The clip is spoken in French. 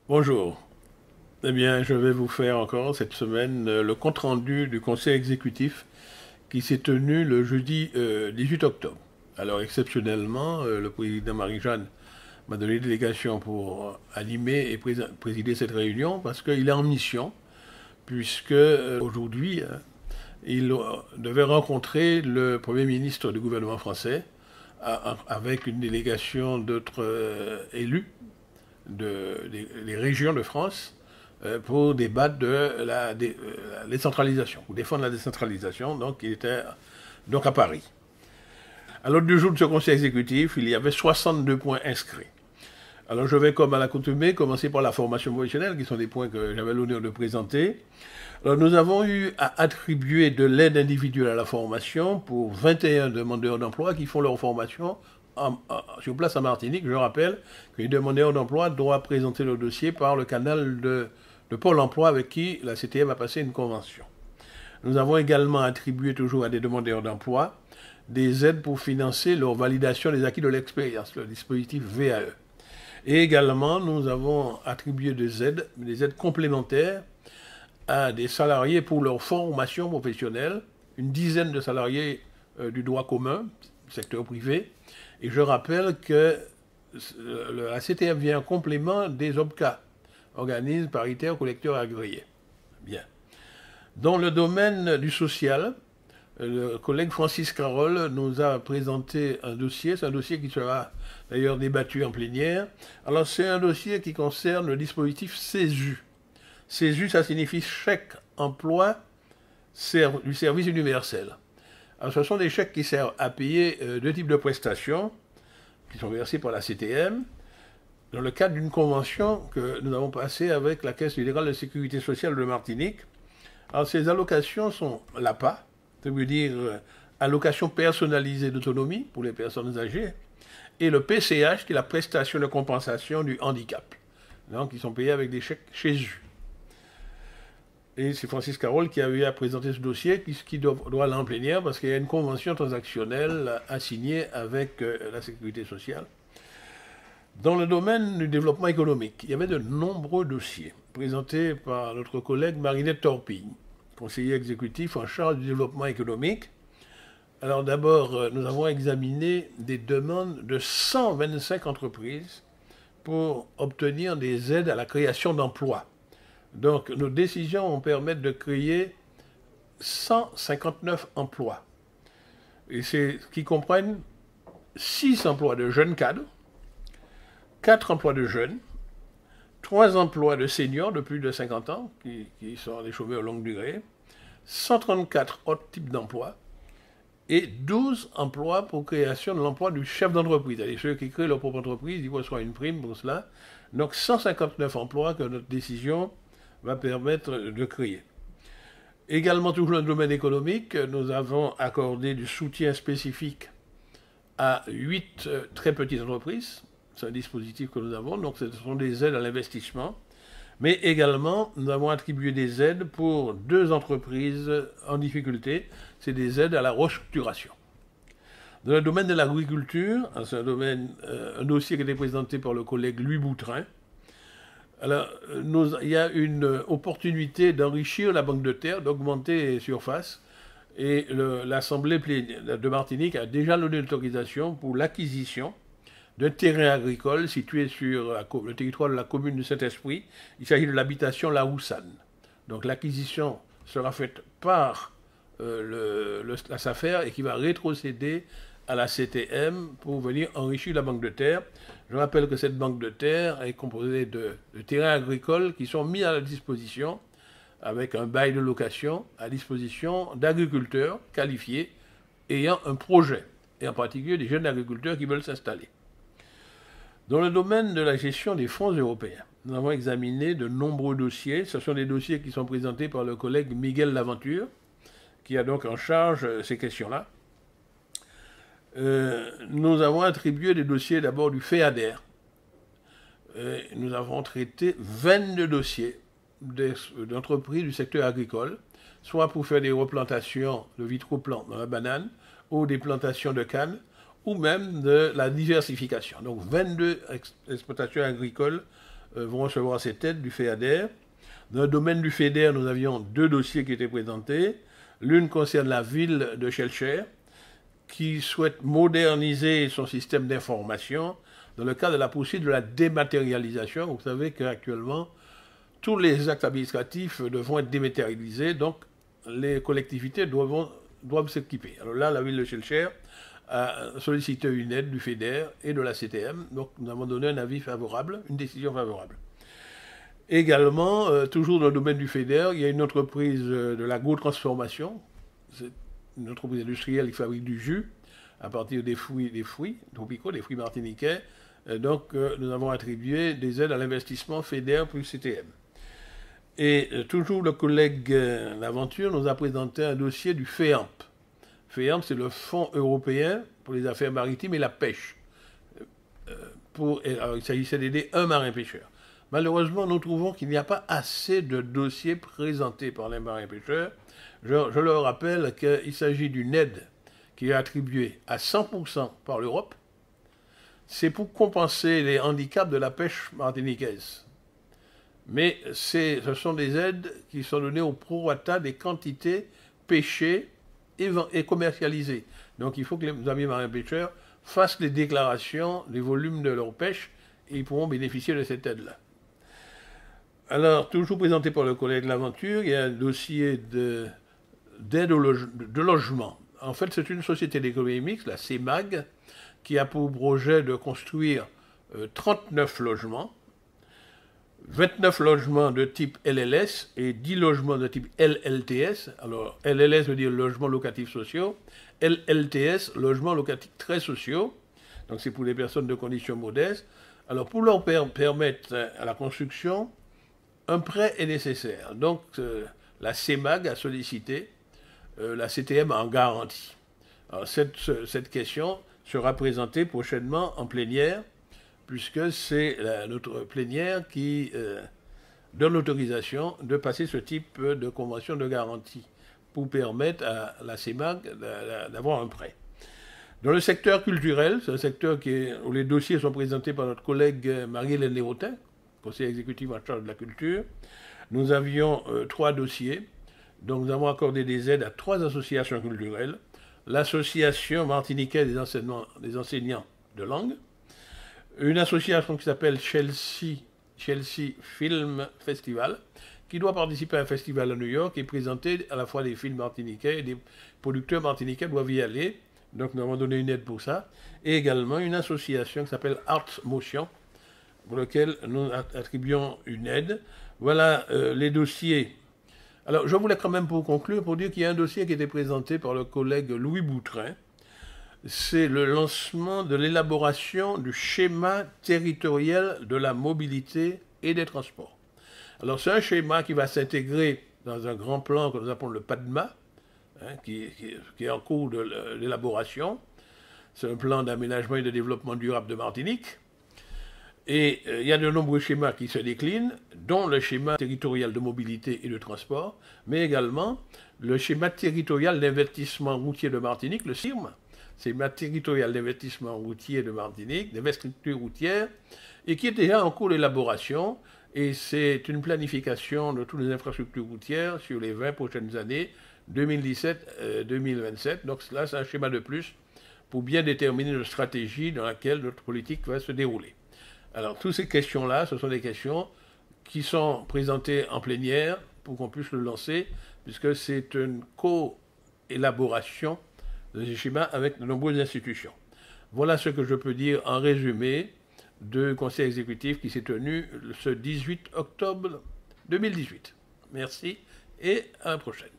Bonjour. Eh bien, je vais vous faire encore cette semaine le compte-rendu du conseil exécutif qui s'est tenu le jeudi 18 octobre. Alors, exceptionnellement, le président Marie-Jeanne m'a donné délégation pour animer et présider cette réunion parce qu'il est en mission, puisque aujourd'hui, il devait rencontrer le Premier ministre du gouvernement français avec une délégation d'autres élus des régions de France pour débattre de la décentralisation, ou défendre la décentralisation. Donc, il était donc à Paris. À l'ordre du jour de ce conseil exécutif, il y avait 62 points inscrits. Alors, je vais, comme à l'accoutumée, commencer par la formation professionnelle, qui sont des points que j'avais l'honneur de présenter. Alors, nous avons eu à attribuer de l'aide individuelle à la formation pour 21 demandeurs d'emploi qui font leur formation sur place à Martinique. Je rappelle que les demandeurs d'emploi doivent présenter le dossier par le canal de Pôle emploi avec qui la CTM a passé une convention. Nous avons également attribué toujours à des demandeurs d'emploi des aides pour financer leur validation des acquis de l'expérience, le dispositif VAE. Et également, nous avons attribué des aides complémentaires à des salariés pour leur formation professionnelle, une dizaine de salariés du droit commun, secteur privé. Et je rappelle que la CTM vient en complément des OPCA, organismes paritaires collecteurs agréés. Bien. Dans le domaine du social, le collègue Francis Carole nous a présenté un dossier. C'est un dossier qui sera d'ailleurs débattu en plénière. Alors, c'est un dossier qui concerne le dispositif CESU. CESU, ça signifie chèque emploi du service universel. Alors, ce sont des chèques qui servent à payer deux types de prestations qui sont versées par la CTM dans le cadre d'une convention que nous avons passée avec la Caisse fédérale de sécurité sociale de Martinique. Alors, ces allocations sont l'APA, ça veut dire allocation personnalisée d'autonomie pour les personnes âgées, et le PCH, qui est la prestation de compensation du handicap. Donc, ils sont payés avec des chèques chez eux. Et c'est Francis Carole qui a eu à présenter ce dossier, qui doit aller en plénière, parce qu'il y a une convention transactionnelle à signer avec la sécurité sociale. Dans le domaine du développement économique, il y avait de nombreux dossiers présentés par notre collègue Marinette Torpille, conseiller exécutif en charge du développement économique. Alors d'abord, nous avons examiné des demandes de 125 entreprises pour obtenir des aides à la création d'emplois. Donc nos décisions vont permettre de créer 159 emplois. Et c'est qui comprennent 6 emplois de jeunes cadres, 4 emplois de jeunes, 3 emplois de seniors de plus de 50 ans, qui sont des chômeurs longue durée, 134 autres types d'emplois, et 12 emplois pour création de l'emploi du chef d'entreprise. C'est-à-dire ceux qui créent leur propre entreprise, ils reçoivent une prime pour cela. Donc 159 emplois que notre décision va permettre de créer. Également, toujours dans le domaine économique, nous avons accordé du soutien spécifique à 8 très petites entreprises. C'est un dispositif que nous avons, donc ce sont des aides à l'investissement. Mais également, nous avons attribué des aides pour 2 entreprises en difficulté. C'est des aides à la restructuration. Dans le domaine de l'agriculture, c'est un dossier qui a été présenté par le collègue Louis Boutrin. Alors, il y a une opportunité d'enrichir la banque de terre, d'augmenter les surfaces. Et l'Assemblée de Martinique a déjà donné l'autorisation pour l'acquisition d'un terrain agricole situé sur le territoire de la commune de Saint-Esprit. Il s'agit de l'habitation La Houssane. Donc l'acquisition sera faite par la SAFER et qui va rétrocéder à la CTM pour venir enrichir la banque de terre. Je rappelle que cette banque de terre est composée de terrains agricoles qui sont mis à la disposition avec un bail de location à disposition d'agriculteurs qualifiés ayant un projet, et en particulier des jeunes agriculteurs qui veulent s'installer. Dans le domaine de la gestion des fonds européens, nous avons examiné de nombreux dossiers. Ce sont des dossiers qui sont présentés par le collègue Miguel Laventure, qui a donc en charge ces questions-là. Nous avons attribué des dossiers d'abord du FEADER. Nous avons traité 22 dossiers d'entreprises du secteur agricole, soit pour faire des replantations de vitroplants dans la banane, ou des plantations de canne, ou même de la diversification. Donc 22 exploitations agricoles vont recevoir cette aide du FEADER. Dans le domaine du FEDER, nous avions 2 dossiers qui étaient présentés. L'une concerne la ville de Schœlcher, qui souhaite moderniser son système d'information dans le cadre de la poursuite de la dématérialisation. Vous savez qu'actuellement, tous les actes administratifs devront être dématérialisés, donc les collectivités doivent s'équiper. Alors là, la ville de Schœlcher a sollicité une aide du FEDER et de la CTM, donc nous avons donné un avis favorable, une décision favorable. Également, toujours dans le domaine du FEDER, il y a une entreprise de l'agrotransformation, c'est une entreprise industrielle qui fabrique du jus à partir des fruits tropicaux, des fruits martiniquais. Donc nous avons attribué des aides à l'investissement FEDER plus CTM. Et toujours le collègue Laventure nous a présenté un dossier du FEAMP. FEAMP, c'est le Fonds européen pour les affaires maritimes et la pêche. Alors, il s'agissait d'aider un marin-pêcheur. Malheureusement, nous trouvons qu'il n'y a pas assez de dossiers présentés par les marins-pêcheurs. Je leur rappelle qu'il s'agit d'une aide qui est attribuée à 100% par l'Europe. C'est pour compenser les handicaps de la pêche martiniquaise. Mais ce sont des aides qui sont données au prorata des quantités pêchées et commercialisées. Donc il faut que les amis marins-pêcheurs fassent les déclarations des volumes de leur pêche et ils pourront bénéficier de cette aide-là. Alors, toujours présenté par le collègue Laventure, il y a un dossier d'aide de logement. En fait, c'est une société d'économie mixte, la CEMAG, qui a pour projet de construire 39 logements, 29 logements de type LLS et 10 logements de type LLTS. Alors, LLS veut dire logement locatifs sociaux, LLTS, logements locatifs très sociaux. Donc, c'est pour les personnes de conditions modestes. Alors, pour leur permettre à la construction, un prêt est nécessaire. Donc, la CEMAG a sollicité la CTM en garantie. Alors, cette question sera présentée prochainement en plénière, puisque c'est notre plénière qui donne l'autorisation de passer ce type de convention de garantie pour permettre à la CEMAG d'avoir un prêt. Dans le secteur culturel, c'est un secteur où les dossiers sont présentés par notre collègue Marie-Hélène Lérotin, conseiller exécutif en charge de la culture. Nous avions 3 dossiers. Donc nous avons accordé des aides à 3 associations culturelles. L'association martiniquaise des enseignants de langue, une association qui s'appelle Chelsea Film Festival, qui doit participer à un festival à New York et présenter à la fois des films martiniquais et des producteurs martiniquais doivent y aller. Donc nous avons donné une aide pour ça. Et également une association qui s'appelle Arts Motion, pour laquelle nous attribuons une aide. Voilà les dossiers. Alors, je voulais quand même, pour conclure, pour dire qu'il y a un dossier qui a été présenté par le collègue Louis Boutrin. C'est le lancement de l'élaboration du schéma territorial de la mobilité et des transports. Alors, c'est un schéma qui va s'intégrer dans un grand plan que nous appelons le PADMA, qui est en cours d'élaboration. C'est un plan d'aménagement et de développement durable de Martinique. Et il y a de nombreux schémas qui se déclinent, dont le schéma territorial de mobilité et de transport, mais également le schéma territorial d'investissement routier de Martinique, le CIRM, schéma territorial d'investissement routier de Martinique, d'infrastructures routières, et qui est déjà en cours d'élaboration, et c'est une planification de toutes les infrastructures routières sur les 20 prochaines années, 2017-2027. Donc là, c'est un schéma de plus pour bien déterminer notre stratégie dans laquelle notre politique va se dérouler. Alors, toutes ces questions-là, ce sont des questions qui sont présentées en plénière pour qu'on puisse le lancer, puisque c'est une co-élaboration de ces schémas avec de nombreuses institutions. Voilà ce que je peux dire en résumé du conseil exécutif qui s'est tenu ce 18 octobre 2018. Merci et à la prochaine.